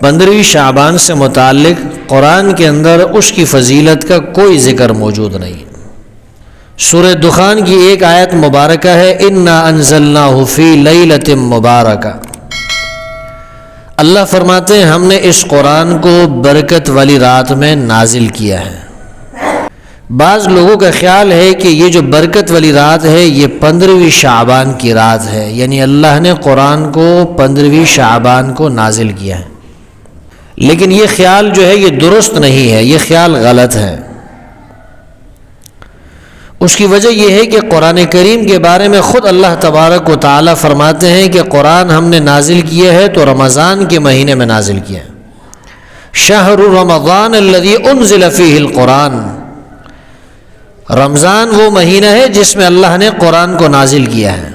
15ویں شعبان سے متعلق قرآن کے اندر اس کی فضیلت کا کوئی ذکر موجود نہیں۔ سورہ دخان کی ایک آیت مبارکہ ہے انا انزلناہ فی لیلۃ مبارکہ۔ اللہ فرماتے ہیں ہم نے اس قرآن کو برکت والی رات میں نازل کیا ہے۔ بعض لوگوں کا خیال ہے کہ یہ جو برکت والی رات ہے یہ 15ویں شعبان کی رات ہے، یعنی اللہ نے قرآن کو 15ویں شعبان کو نازل کیا ہے، لیکن یہ خیال جو ہے یہ درست نہیں ہے، یہ خیال غلط ہے۔ اس کی وجہ یہ ہے کہ قرآن کریم کے بارے میں خود اللہ تبارک و تعالی فرماتے ہیں کہ قرآن ہم نے نازل کیا ہے تو رمضان کے مہینے میں نازل کیا ہے۔ شہر رمضان الذی انزل فیہ القرآن، رمضان وہ مہینہ ہے جس میں اللہ نے قرآن کو نازل کیا ہے،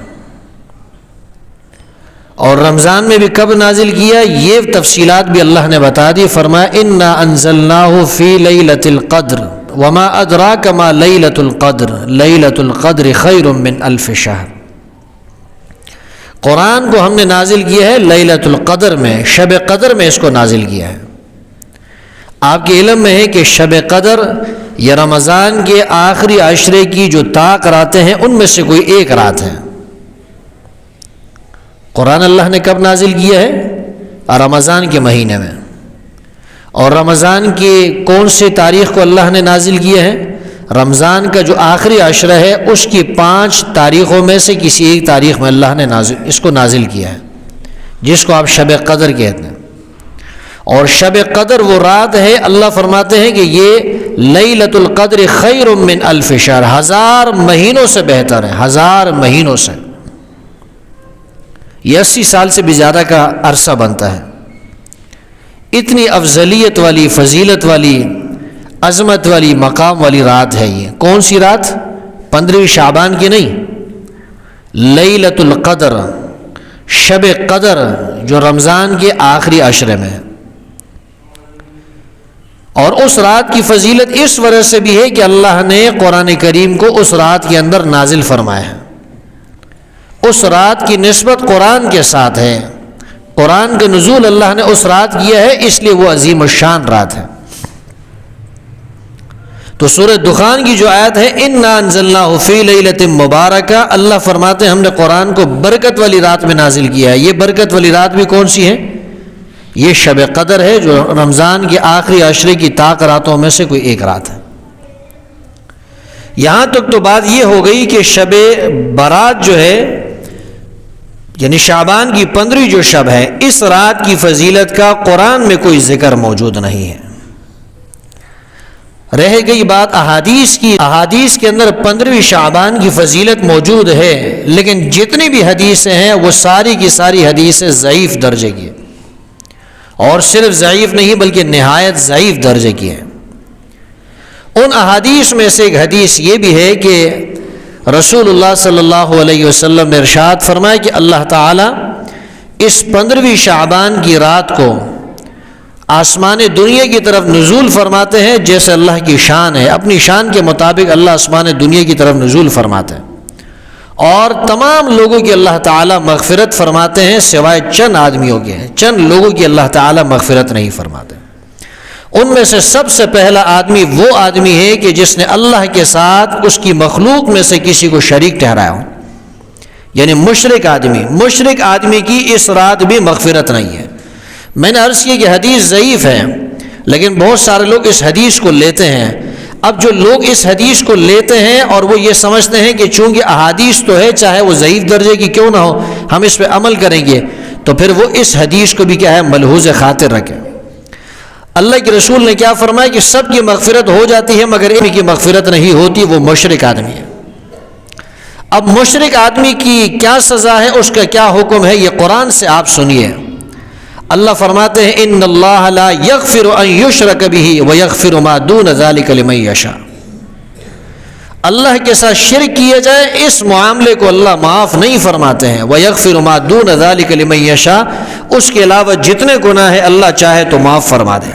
اور رمضان میں بھی کب نازل کیا یہ تفصیلات بھی اللہ نے بتا دی۔ فرمایا انا انزلناہ فی لیلۃ القدر وما ادراک ما لیلۃ القدر لیلۃ القدر خیر من الف شہر۔ قرآن کو ہم نے نازل کیا ہے لیلۃ القدر میں، شب قدر میں اس کو نازل کیا ہے۔ آپ کے علم میں ہے کہ شب قدر یا رمضان کے آخری عشرے کی جو طاق راتیں ہیں ان میں سے کوئی ایک رات ہے۔ قرآن اللہ نے کب نازل کیا ہے؟ رمضان کے مہینے میں۔ اور رمضان کی کون سی تاریخ کو اللہ نے نازل کیا ہے؟ رمضان کا جو آخری عشرہ ہے اس کی 5 تاریخوں میں سے کسی ایک تاریخ میں اللہ نے اس کو نازل کیا ہے، جس کو آپ شب قدر کہتے ہیں۔ اور شب قدر وہ رات ہے، اللہ فرماتے ہیں کہ یہ لیلۃ القدر خیر من الف شہر، 1000 مہینوں سے بہتر ہے، 1000 مہینوں سے۔ یہ 80 سال سے بھی زیادہ کا عرصہ بنتا ہے۔ اتنی افضلیت والی، فضیلت والی، عظمت والی، مقام والی رات ہے یہ۔ کون سی رات؟ 15ویں شعبان کی نہیں، لیلۃ القدر، شب قدر جو رمضان کے آخری عشرے میں ہے۔ اور اس رات کی فضیلت اس وجہ سے بھی ہے کہ اللہ نے قرآن کریم کو اس رات کے اندر نازل فرمایا ہے۔ اس رات کی نسبت قرآن کے ساتھ ہے، قرآن کا نزول اللہ نے اس رات کیا ہے، اس لیے وہ عظیم الشان رات ہے۔ تو سورہ دخان کی جو آیت ہے انا انزلناہ فی لیلۃ مبارکہ، اللہ فرماتے ہیں ہم نے قرآن کو برکت والی رات میں نازل کیا ہے۔ یہ برکت والی رات بھی کون سی ہے؟ یہ شب قدر ہے جو رمضان کے آخری عشرے کی طاق راتوں میں سے کوئی ایک رات ہے۔ یہاں تک تو بات یہ ہو گئی کہ شب برات جو ہے، یعنی شعبان کی 15ویں جو شب ہے، اس رات کی فضیلت کا قرآن میں کوئی ذکر موجود نہیں ہے۔ رہ گئی بات احادیث کی، احادیث کے اندر 15ویں شعبان کی فضیلت موجود ہے، لیکن جتنی بھی حدیثیں ہیں وہ ساری کی ساری حدیثیں ضعیف درجے کی ہیں، اور صرف ضعیف نہیں بلکہ نہایت ضعیف درجے کی ہیں۔ ان احادیث میں سے ایک حدیث یہ بھی ہے کہ رسول اللہ صلی اللہ علیہ وسلم نے ارشاد فرمایا کہ اللہ تعالیٰ اس 15ویں شعبان کی رات کو آسمان دنیا کی طرف نزول فرماتے ہیں، جیسے اللہ کی شان ہے، اپنی شان کے مطابق اللہ آسمان دنیا کی طرف نزول فرماتے ہیں، اور تمام لوگوں کی اللہ تعالیٰ مغفرت فرماتے ہیں سوائے چند آدمیوں کے ہیں، چند لوگوں کی اللہ تعالیٰ مغفرت نہیں فرماتے۔ ان میں سے سب سے پہلا آدمی وہ آدمی ہے کہ جس نے اللہ کے ساتھ اس کی مخلوق میں سے کسی کو شریک ٹھہرایا ہو، یعنی مشرک آدمی۔ مشرک آدمی کی اس رات بھی مغفرت نہیں ہے۔ میں نے عرض کیا کہ حدیث ضعیف ہے، لیکن بہت سارے لوگ اس حدیث کو لیتے ہیں۔ اب جو لوگ اس حدیث کو لیتے ہیں اور وہ یہ سمجھتے ہیں کہ چونکہ احادیث تو ہے، چاہے وہ ضعیف درجے کی کیوں نہ ہو، ہم اس پہ عمل کریں گے، تو پھر وہ اس حدیث کو بھی کیا ہے ملحوظ خاطر رکھیں۔ اللہ کے رسول نے کیا فرمایا کہ سب کی مغفرت ہو جاتی ہے مگر ان کی مغفرت نہیں ہوتی، وہ مشرک آدمی ہے۔ اب مشرک آدمی کی کیا سزا ہے، اس کا کیا حکم ہے، یہ قرآن سے آپ سنیے۔ اللہ فرماتے ہیں ان اللہ لا یغفر ان یشرک بہ ویغفر ما دون ذلک لمن یشاء۔ اللہ کے ساتھ شرک کیا جائے اس معاملے کو اللہ معاف نہیں فرماتے ہیں، ویغفر ما دون ذلک لمن یشاء، اس کے علاوہ جتنے گناہ ہیں اللہ چاہے تو معاف فرما دے۔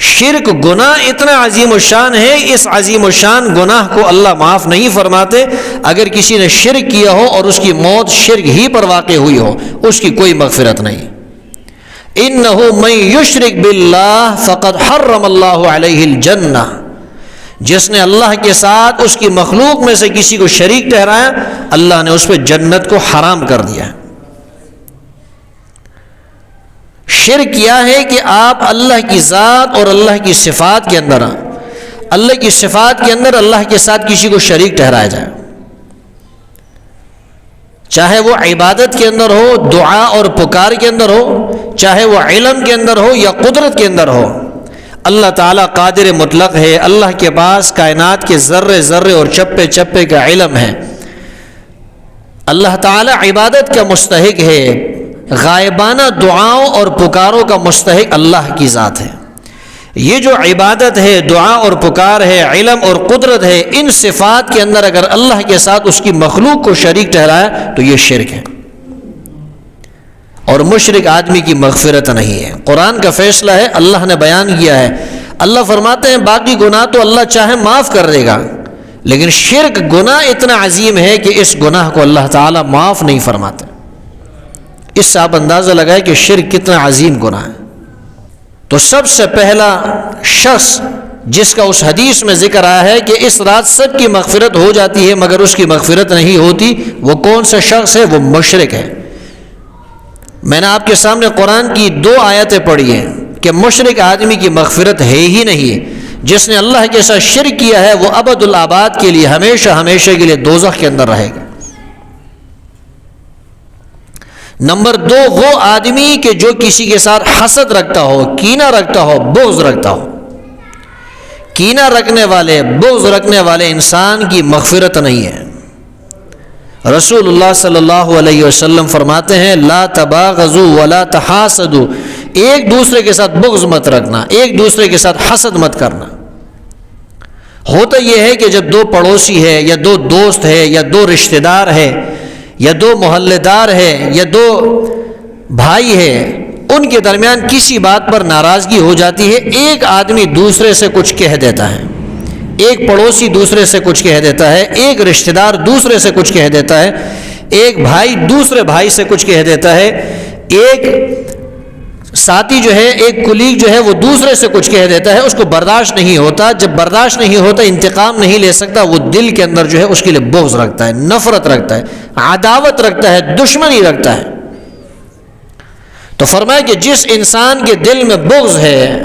شرک گناہ اتنا عظیم الشان ہے، اس عظیم الشان گناہ کو اللہ معاف نہیں فرماتے۔ اگر کسی نے شرک کیا ہو اور اس کی موت شرک ہی پر واقع ہوئی ہو، اس کی کوئی مغفرت نہیں۔ انہ من یشرک باللہ فقد حرم اللہ علیہ الجنہ، جس نے اللہ کے ساتھ اس کی مخلوق میں سے کسی کو شریک ٹھہرایا اللہ نے اس پہ جنت کو حرام کر دیا ہے۔ شرک کیا ہے کہ آپ اللہ کی ذات اور اللہ کی صفات کے اندر اللہ کی صفات کے اندر اللہ کے ساتھ کسی کو شریک ٹھہرایا جائے، چاہے وہ عبادت کے اندر ہو، دعا اور پکار کے اندر ہو، چاہے وہ علم کے اندر ہو یا قدرت کے اندر ہو۔ اللہ تعالیٰ قادر مطلق ہے، اللہ کے پاس کائنات کے ذرے ذرے اور چپے چپے کا علم ہے، اللہ تعالیٰ عبادت کا مستحق ہے، غائبانہ دعاؤں اور پکاروں کا مستحق اللہ کی ذات ہے۔ یہ جو عبادت ہے، دعا اور پکار ہے، علم اور قدرت ہے، ان صفات کے اندر اگر اللہ کے ساتھ اس کی مخلوق کو شریک ٹھہرایا تو یہ شرک ہے، اور مشرک آدمی کی مغفرت نہیں ہے۔ قرآن کا فیصلہ ہے، اللہ نے بیان کیا ہے، اللہ فرماتے ہیں باقی گناہ تو اللہ چاہے معاف کر دے گا، لیکن شرک گناہ اتنا عظیم ہے کہ اس گناہ کو اللہ تعالیٰ معاف نہیں فرماتے۔ اس سے آپ اندازہ لگائے کہ شرک کتنا عظیم گناہ ہے۔ تو سب سے پہلا شخص جس کا اس حدیث میں ذکر آیا ہے کہ اس رات سب کی مغفرت ہو جاتی ہے مگر اس کی مغفرت نہیں ہوتی، وہ کون سا شخص ہے؟ وہ مشرک ہے۔ میں نے آپ کے سامنے قرآن کی 2 آیتیں پڑھی ہیں کہ مشرک آدمی کی مغفرت ہے ہی نہیں، جس نے اللہ کے ساتھ شرک کیا ہے وہ ابد الآباد کے لیے ہمیشہ ہمیشہ کے لیے دوزخ کے اندر رہے گا۔ نمبر 2، وہ آدمی کہ جو کسی کے ساتھ حسد رکھتا ہو، کینہ رکھتا ہو، بغض رکھتا ہو۔ کینہ رکھنے والے، بغض رکھنے والے انسان کی مغفرت نہیں ہے۔ رسول اللہ صلی اللہ علیہ وسلم فرماتے ہیں لا تباغضوا ولا تحاسدوا، ایک دوسرے کے ساتھ بغض مت رکھنا، ایک دوسرے کے ساتھ حسد مت کرنا۔ ہوتا یہ ہے کہ جب 2 پڑوسی ہے یا 2 دوست ہے یا 2 رشتہ دار ہے یا 2 محلے دار ہے یا 2 بھائی ہے، ان کے درمیان کسی بات پر ناراضگی ہو جاتی ہے، ایک آدمی دوسرے سے کچھ کہہ دیتا ہے، ایک پڑوسی دوسرے سے کچھ کہہ دیتا ہے، ایک رشتہ دار دوسرے سے کچھ کہہ دیتا ہے، ایک بھائی دوسرے بھائی سے کچھ کہہ دیتا ہے، ایک ساتھی جو ہے، ایک کلیگ جو ہے وہ دوسرے سے کچھ کہہ دیتا ہے، اس کو برداشت نہیں ہوتا۔ جب برداشت نہیں ہوتا، انتقام نہیں لے سکتا، وہ دل کے اندر جو ہے اس کے لیے بغض رکھتا ہے، نفرت رکھتا ہے، عداوت رکھتا ہے، دشمنی رکھتا ہے۔ تو فرمایا کہ جس انسان کے دل میں بغض ہے،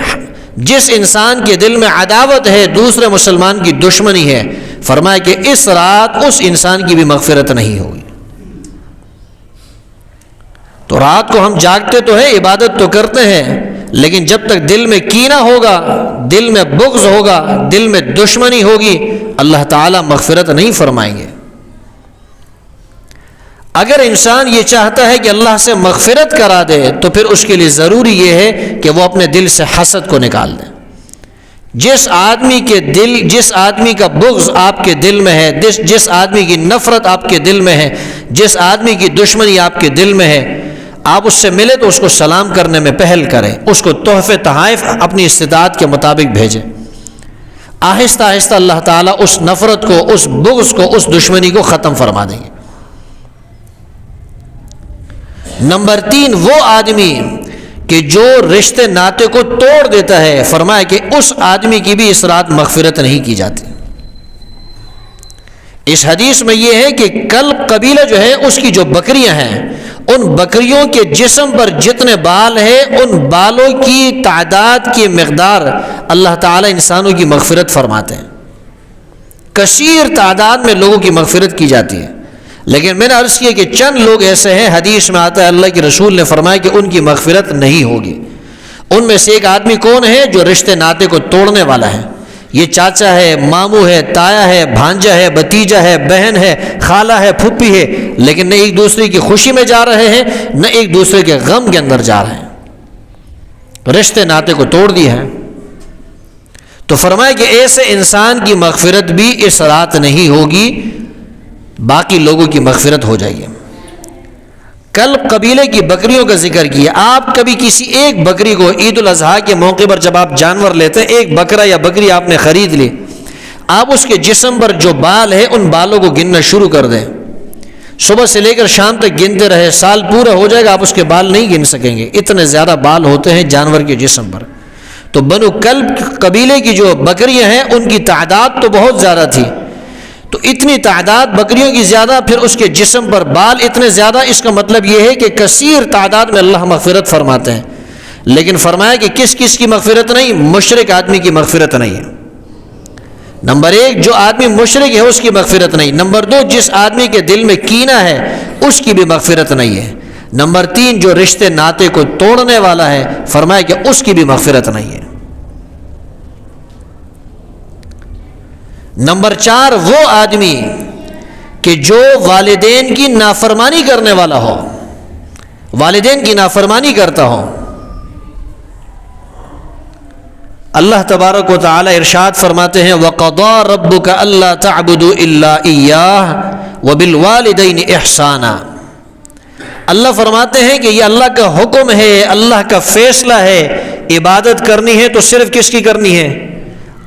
جس انسان کے دل میں عداوت ہے، دوسرے مسلمان کی دشمنی ہے، فرمایا کہ اس رات اس انسان کی بھی مغفرت نہیں ہوگی۔ تو رات کو ہم جاگتے تو ہیں، عبادت تو کرتے ہیں، لیکن جب تک دل میں کینہ ہوگا، دل میں بغض ہوگا، دل میں دشمنی ہوگی، اللہ تعالیٰ مغفرت نہیں فرمائیں گے۔ اگر انسان یہ چاہتا ہے کہ اللہ سے مغفرت کرا دے تو پھر اس کے لیے ضروری یہ ہے کہ وہ اپنے دل سے حسد کو نکال دے۔ جس آدمی کا بغض آپ کے دل میں ہے، جس آدمی کی نفرت آپ کے دل میں ہے، جس آدمی کی دشمنی آپ کے دل میں ہے، آپ اس سے ملے تو اس کو سلام کرنے میں پہل کریں، اس کو تحفے تحائف اپنی استطاعت کے مطابق بھیجیں۔ آہستہ آہستہ اللہ تعالیٰ اس نفرت کو، اس بغض کو، اس دشمنی کو ختم فرما دیں گے۔ نمبر 3، وہ آدمی کہ جو رشتے ناطے کو توڑ دیتا ہے، فرمایا کہ اس آدمی کی بھی اس رات مغفرت نہیں کی جاتی۔ اس حدیث میں یہ ہے کہ کلب قبیلہ جو ہے اس کی جو بکریاں ہیں، ان بکریوں کے جسم پر جتنے بال ہیں، ان بالوں کی تعداد کی مقدار اللہ تعالیٰ انسانوں کی مغفرت فرماتے ہیں۔ کثیر تعداد میں لوگوں کی مغفرت کی جاتی ہے، لیکن میں نے عرض کیا کہ چند لوگ ایسے ہیں، حدیث میں آتا ہے اللہ کے رسول نے فرمایا کہ ان کی مغفرت نہیں ہوگی۔ ان میں سے ایک آدمی کون ہے؟ جو رشتے ناطے کو توڑنے والا ہے۔ یہ چاچا ہے، ماموں ہے، تایا ہے، بھانجا ہے، بھتیجا ہے، بہن ہے، خالہ ہے، پھوپھی ہے، لیکن نہ ایک دوسرے کی خوشی میں جا رہے ہیں، نہ ایک دوسرے کے غم کے اندر جا رہے ہیں، رشتے ناطے کو توڑ دیا ہے۔ تو فرمایا کہ ایسے انسان کی مغفرت بھی اس رات نہیں ہوگی، باقی لوگوں کی مغفرت ہو جائے گی۔ کلب قبیلے کی بکریوں کا ذکر کیا۔ آپ کبھی کسی ایک بکری کو عید الاضحیٰ کے موقع پر جب آپ جانور لیتے ہیں، ایک بکرا یا بکری آپ نے خرید لی، آپ اس کے جسم پر جو بال ہے ان بالوں کو گننا شروع کر دیں صبح سے لے کر شام تک گنتے رہے، سال پورا ہو جائے گا آپ اس کے بال نہیں گن سکیں گے، اتنے زیادہ بال ہوتے ہیں جانور کے جسم پر۔ تو بنو کلب قبیلے کی جو بکریاں ہیں ان کی تعداد تو بہت زیادہ تھی، تو اتنی تعداد بکریوں کی زیادہ، پھر اس کے جسم پر بال اتنے زیادہ، اس کا مطلب یہ ہے کہ کثیر تعداد میں اللہ مغفرت فرماتے ہیں، لیکن فرمایا کہ کس کس کی مغفرت نہیں؟ مشرک آدمی کی مغفرت نہیں ہے۔ نمبر ایک، جو آدمی مشرک ہے اس کی مغفرت نہیں۔ نمبر دو، جس آدمی کے دل میں کینہ ہے اس کی بھی مغفرت نہیں ہے۔ نمبر تین، جو رشتے ناطے کو توڑنے والا ہے، فرمایا کہ اس کی بھی مغفرت نہیں ہے۔ نمبر چار، وہ آدمی کہ جو والدین کی نافرمانی کرنے والا ہو، والدین کی نافرمانی کرتا ہو۔ اللہ تبارک و تعالی ارشاد فرماتے ہیں وَقَضَىٰ رَبُّكَ أَلَّا تَعْبُدُوا إِلَّا إِيَّاهُ وَبِالْوَالِدَيْنِ إِحْسَانًا۔ اللہ فرماتے ہیں کہ یہ اللہ کا حکم ہے، اللہ کا فیصلہ ہے، عبادت کرنی ہے تو صرف کس کی کرنی ہے؟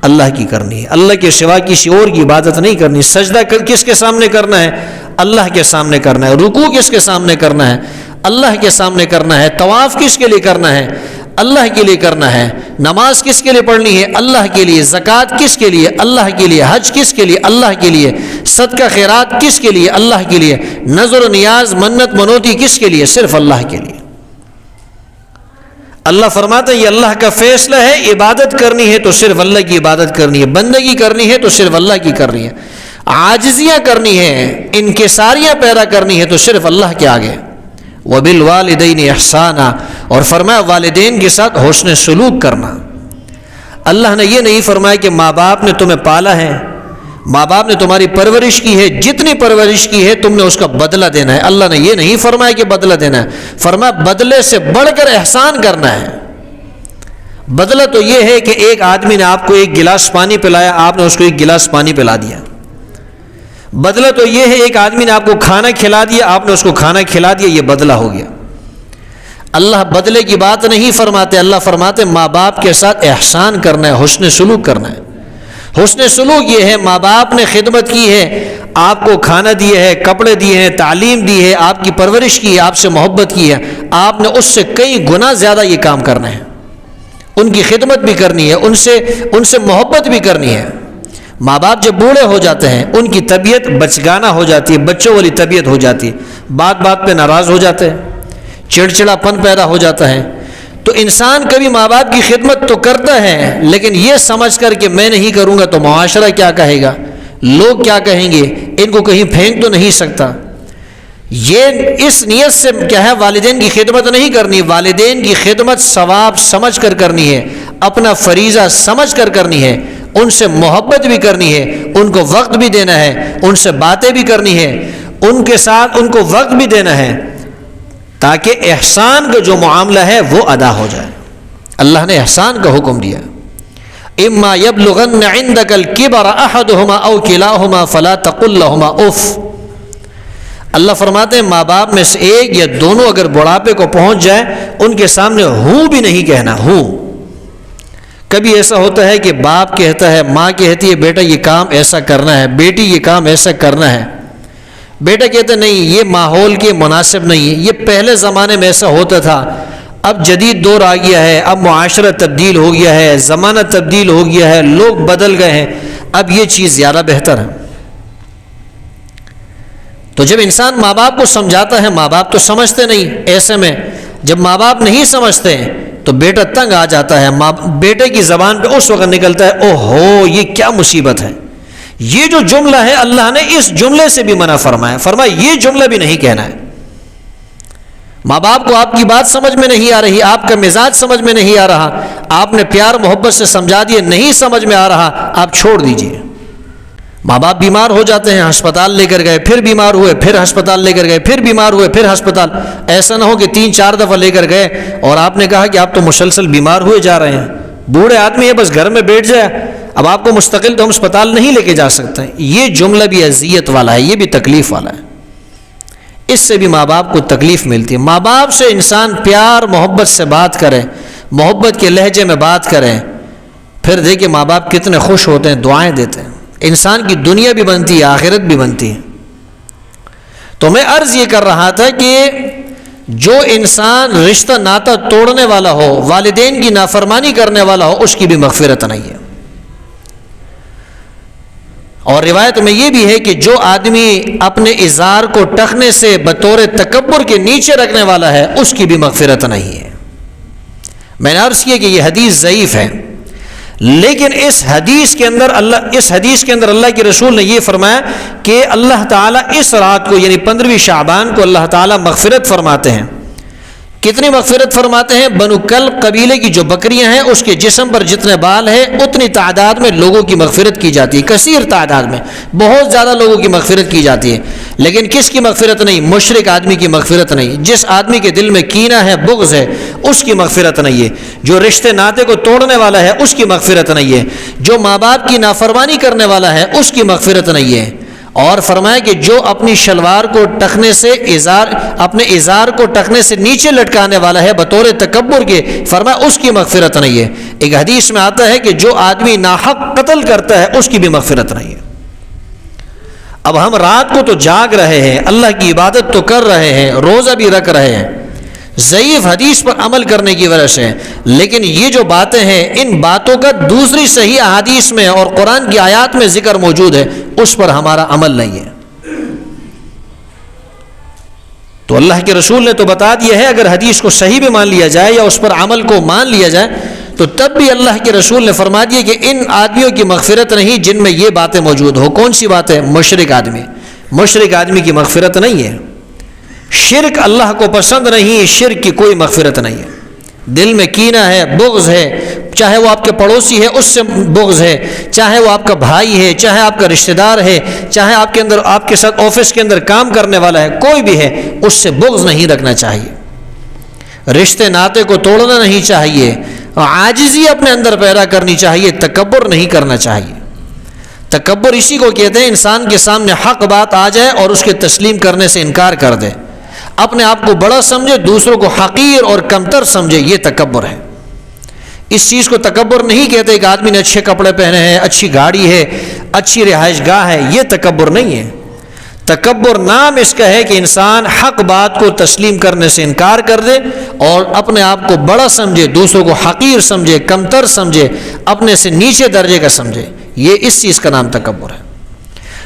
اللہ کی کرنی ہے، اللہ کے سوا کسی اور کی عبادت نہیں کرنی۔ سجدہ کس کے سامنے کرنا ہے؟ اللہ کے سامنے کرنا ہے۔ رکوع کس کے سامنے کرنا ہے؟ اللہ کے سامنے کرنا ہے۔ طواف کس کے لیے کرنا ہے؟ اللہ کے لیے کرنا ہے۔ نماز کس کے لیے پڑھنی ہے؟ اللہ کے لیے۔ زکوٰۃ کس کے لیے؟ اللہ کے لیے۔ حج کس کے لیے؟ اللہ کے لیے۔ صدقہ خیرات کس کے لیے؟ اللہ کے لیے۔ نذر و نیاز، منت منوتی کس کے لیے؟ صرف اللہ کے لیے۔ اللہ فرماتا ہے یہ اللہ کا فیصلہ ہے، عبادت کرنی ہے تو صرف اللہ کی عبادت کرنی ہے، بندگی کرنی ہے تو صرف اللہ کی کرنی ہے، عاجزیاں کرنی ہے، انکساریاں پیدا کرنی ہے تو صرف اللہ کے آگے۔ وَبِالْوَالِدَيْنِ إِحْسَانًا، اور فرمایا والدین کے ساتھ حسن سلوک کرنا۔ اللہ نے یہ نہیں فرمایا کہ ماں باپ نے تمہیں پالا ہے، ماں باپ نے تمہاری پرورش کی ہے، جتنی پرورش کی ہے تم نے اس کا بدلہ دینا ہے۔ اللہ نے یہ نہیں فرمایا کہ بدلہ دینا ہے، فرمایا بدلے سے بڑھ کر احسان کرنا ہے۔ بدلہ تو یہ ہے کہ ایک آدمی نے آپ کو ایک گلاس پانی پلایا، آپ نے اس کو ایک گلاس پانی پلا دیا۔ بدلہ تو یہ ہے ایک آدمی نے آپ کو کھانا کھلا دیا، آپ نے اس کو کھانا کھلا دیا، یہ بدلہ ہو گیا۔ اللہ بدلے کی بات نہیں فرماتے، اللہ فرماتے ماں باپ کے ساتھ احسان کرنا ہے، حسن سلوک کرنا ہے۔ حسن سلوک یہ ہے ماں باپ نے خدمت کی ہے، آپ کو کھانا دیا ہے، کپڑے دیے ہیں، تعلیم دی ہے، آپ کی پرورش کی ہے، آپ سے محبت کی ہے، آپ نے اس سے کئی گنا زیادہ یہ کام کرنا ہے، ان کی خدمت بھی کرنی ہے، ان سے محبت بھی کرنی ہے۔ ماں باپ جب بوڑھے ہو جاتے ہیں ان کی طبیعت بچگانا ہو جاتی ہے، بچوں والی طبیعت ہو جاتی ہے، بات بات پہ ناراض ہو جاتے ہیں، چڑچڑا پن پیدا ہو جاتا ہے۔ تو انسان کبھی ماں باپ کی خدمت تو کرتا ہے لیکن یہ سمجھ کر کہ میں نہیں کروں گا تو معاشرہ کیا کہے گا، لوگ کیا کہیں گے، ان کو کہیں پھینک تو نہیں سکتا، یہ اس نیت سے کیا ہے والدین کی خدمت نہیں کرنی۔ والدین کی خدمت ثواب سمجھ کر کرنی ہے، اپنا فریضہ سمجھ کر کرنی ہے، ان سے محبت بھی کرنی ہے، ان کو وقت بھی دینا ہے، ان سے باتیں بھی کرنی ہے، ان کے ساتھ ان کو وقت بھی دینا ہے تاکہ احسان کا جو معاملہ ہے وہ ادا ہو جائے۔ اللہ نے احسان کا حکم دیا، اما یبلغن عندک الکبر احدہما او کلاہما فلا تقل لہما اف۔ اللہ فرماتے ہیں ماں باپ میں سے ایک یا دونوں اگر بڑھاپے کو پہنچ جائے ان کے سامنے ہوں بھی نہیں کہنا، ہوں۔ کبھی ایسا ہوتا ہے کہ باپ کہتا ہے، ماں کہتی ہے بیٹا یہ کام ایسا کرنا ہے، بیٹی یہ کام ایسا کرنا ہے، بیٹا کہتا ہے نہیں یہ ماحول کے مناسب نہیں ہے، یہ پہلے زمانے میں ایسا ہوتا تھا، اب جدید دور آ گیا ہے، اب معاشرہ تبدیل ہو گیا ہے، زمانہ تبدیل ہو گیا ہے، لوگ بدل گئے ہیں، اب یہ چیز زیادہ بہتر ہے۔ تو جب انسان ماں باپ کو سمجھاتا ہے، ماں باپ تو سمجھتے نہیں، ایسے میں جب ماں باپ نہیں سمجھتے تو بیٹا تنگ آ جاتا ہے، بیٹے کی زبان پہ اس وقت نکلتا ہے او ہو یہ کیا مصیبت ہے۔ یہ جو جملہ ہے اللہ نے اس جملے سے بھی منع فرمایا یہ جملہ بھی نہیں کہنا ہے۔ ماں باپ کو آپ کی بات سمجھ میں نہیں آ رہی، آپ کا مزاج سمجھ میں نہیں آ رہا، آپ نے پیار محبت سے سمجھا دیا، نہیں سمجھ میں آ رہا، آپ چھوڑ دیجئے۔ ماں باپ بیمار ہو جاتے ہیں، ہسپتال لے کر گئے، پھر بیمار ہوئے، پھر ہسپتال لے کر گئے، پھر بیمار ہوئے، پھر ہسپتال۔ ایسا نہ ہو کہ 3-4 دفعہ لے کر گئے اور آپ نے کہا کہ آپ تو مسلسل بیمار ہوئے جا رہے ہیں، بوڑھے آدمی ہے بس گھر میں بیٹھ جائے، اب آپ کو مستقل تو ہم اسپتال نہیں لے کے جا سکتے۔ یہ جملہ بھی اذیت والا ہے، یہ بھی تکلیف والا ہے، اس سے بھی ماں باپ کو تکلیف ملتی ہے۔ ماں باپ سے انسان پیار محبت سے بات کرے، محبت کے لہجے میں بات کرے، پھر دیکھیں ماں باپ کتنے خوش ہوتے ہیں، دعائیں دیتے ہیں، انسان کی دنیا بھی بنتی ہے، آخرت بھی بنتی ہے۔ تو میں عرض یہ کر رہا تھا کہ جو انسان رشتہ ناتا توڑنے والا ہو، والدین کی نافرمانی کرنے والا ہو، اس کی بھی مغفرت نہیں ہے۔ اور روایت میں یہ بھی ہے کہ جو آدمی اپنے ازار کو ٹخنے سے بطور تکبر کے نیچے رکھنے والا ہے، اس کی بھی مغفرت نہیں ہے۔ میں نے عرض کیا کہ یہ حدیث ضعیف ہے، لیکن اس حدیث کے اندر اللہ کے رسول نے یہ فرمایا کہ اللہ تعالیٰ اس رات کو یعنی 15ویں شعبان کو اللہ تعالیٰ مغفرت فرماتے ہیں۔ کتنی مغفرت فرماتے ہیں؟ بنو کلب قبیلے کی جو بکریاں ہیں اس کے جسم پر جتنے بال ہیں اتنی تعداد میں لوگوں کی مغفرت کی جاتی ہے، کثیر تعداد میں بہت زیادہ لوگوں کی مغفرت کی جاتی ہے۔ لیکن کس کی مغفرت نہیں؟ مشرک آدمی کی مغفرت نہیں۔ جس آدمی کے دل میں کینہ ہے، بغض ہے، اس کی مغفرت نہیں ہے۔ جو رشتے ناطے کو توڑنے والا ہے اس کی مغفرت نہیں ہے۔ جو ماں باپ کی نافرمانی کرنے والا ہے اس کی مغفرت نہیں ہے۔ اور فرمایا کہ جو اپنی شلوار کو ٹخنے سے اپنے ازار کو ٹخنے سے نیچے لٹکانے والا ہے بطور تکبر کے، فرمایا اس کی مغفرت نہیں ہے۔ ایک حدیث میں آتا ہے کہ جو آدمی ناحق قتل کرتا ہے اس کی بھی مغفرت نہیں ہے۔ اب ہم رات کو تو جاگ رہے ہیں، اللہ کی عبادت تو کر رہے ہیں، روزہ بھی رکھ رہے ہیں، ضعیف حدیث پر عمل کرنے کی وجہ سے، لیکن یہ جو باتیں ہیں ان باتوں کا دوسری صحیح احادیث میں اور قرآن کی آیات میں ذکر موجود ہے، اس پر ہمارا عمل نہیں ہے۔ تو اللہ کے رسول نے تو بتا دیا ہے، اگر حدیث کو صحیح بھی مان لیا جائے یا اس پر عمل کو مان لیا جائے تو تب بھی اللہ کے رسول نے فرما دیا کہ ان آدمیوں کی مغفرت نہیں جن میں یہ باتیں موجود ہو۔ کون سی باتیں؟ مشرک آدمی کی مغفرت نہیں ہے۔ شرک اللہ کو پسند نہیں، شرک کی کوئی مغفرت نہیں ہے۔ دل میں کینہ ہے، بغض ہے، چاہے وہ آپ کے پڑوسی ہے اس سے بغض ہے، چاہے وہ آپ کا بھائی ہے، چاہے آپ کا رشتہ دار ہے، چاہے آپ کے ساتھ آفس کے اندر کام کرنے والا ہے، کوئی بھی ہے، اس سے بغض نہیں رکھنا چاہیے۔ رشتے ناطے کو توڑنا نہیں چاہیے، عاجزی اپنے اندر پیدا کرنی چاہیے، تکبر نہیں کرنا چاہیے۔ تکبر اسی کو کہتے ہیں انسان کے سامنے حق بات آ جائے اور اس کے تسلیم کرنے سے انکار کر دے، اپنے آپ کو بڑا سمجھے، دوسروں کو حقیر اور کمتر سمجھے، یہ تکبر ہے۔ اس چیز کو تکبر نہیں کہتے کہ آدمی نے اچھے کپڑے پہنے ہیں، اچھی گاڑی ہے، اچھی رہائش گاہ ہے، یہ تکبر نہیں ہے۔ تکبر نام اس کا ہے کہ انسان حق بات کو تسلیم کرنے سے انکار کر دے اور اپنے آپ کو بڑا سمجھے، دوسروں کو حقیر سمجھے، کمتر سمجھے، اپنے سے نیچے درجے کا سمجھے، یہ اس چیز کا نام تکبر ہے۔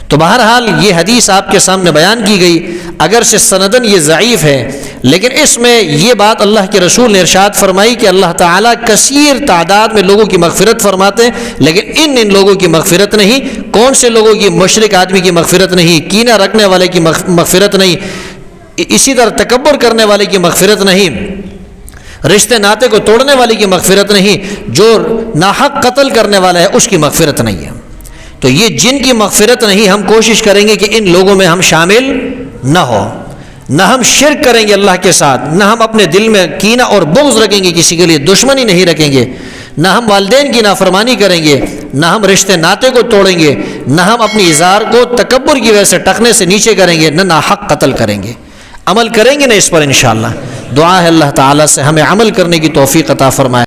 تو بہرحال یہ حدیث آپ کے سامنے بیان کی گئی، اگرچہ سندن یہ ضعیف ہے، لیکن اس میں یہ بات اللہ کے رسول نے ارشاد فرمائی کہ اللہ تعالیٰ کثیر تعداد میں لوگوں کی مغفرت فرماتے ہیں، لیکن ان لوگوں کی مغفرت نہیں۔ کون سے لوگوں کی؟ مشرک آدمی کی مغفرت نہیں، کینہ رکھنے والے کی مغفرت نہیں، اسی طرح تکبر کرنے والے کی مغفرت نہیں، رشتے ناطے کو توڑنے والے کی مغفرت نہیں، جو ناحق قتل کرنے والا ہے اس کی مغفرت نہیں ہے۔ تو یہ جن کی مغفرت نہیں، ہم کوشش کریں گے کہ ان لوگوں میں ہم شامل نہ ہو، نہ ہم شرک کریں گے اللہ کے ساتھ، نہ ہم اپنے دل میں کینہ اور بغض رکھیں گے، کسی کے لیے دشمنی نہیں رکھیں گے، نہ ہم والدین کی نافرمانی کریں گے، نہ ہم رشتے ناطے کو توڑیں گے، نہ ہم اپنی ازار کو تکبر کی وجہ سے ٹخنے سے نیچے کریں گے، نہ ناحق قتل کریں گے۔ عمل کریں گے نا اس پر انشاءاللہ۔ دعا ہے اللہ تعالیٰ سے ہمیں عمل کرنے کی توفیق عطا فرمائے۔